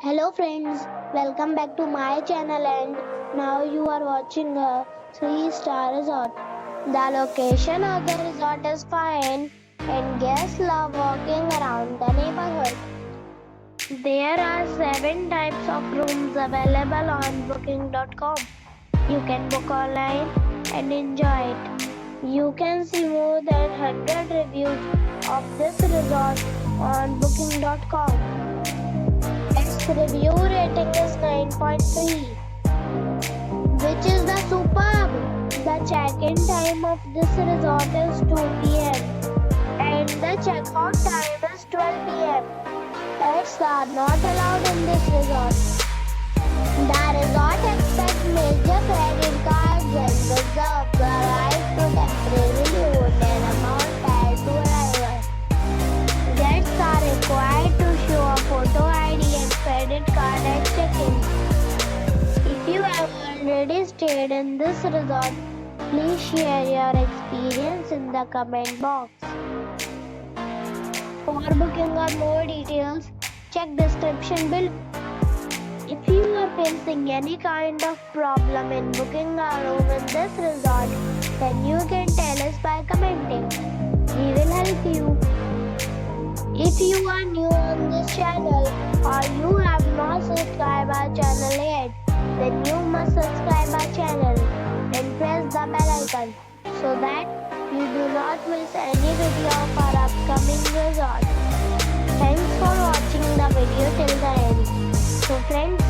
Hello friends, welcome back to my channel and now you are watching a 3-star resort. The location of the resort is fine and guests love walking around the neighborhood. There are 7 types of rooms available on booking.com. You can book online and enjoy it. You can see more than 100 reviews of this resort on booking.com. Its review rating is 9.3, which is the superb. The check-in time of this resort is 2 p.m. and the check-out time is 12 p.m. Pets are not allowed in this resort. The resort accepts major credit cards and reserves the right to temporarily hold an amount prior to arrival. Guests are required to show a photo ID and credit card at check-in. If you have already stayed in this resort, please share your experience in the comment box. For booking or more details, check description below. If you are facing any kind of problem in booking a room in this resort, then you can tell us by commenting. We will help you. If you are new on this channel or you have not subscribed our channel yet, then you must subscribe our channel and press the bell icon so that you do not miss any video of our upcoming resort. Thanks for watching the video till the end. So friends,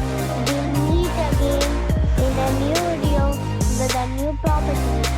we'll meet again in a new video with a new property.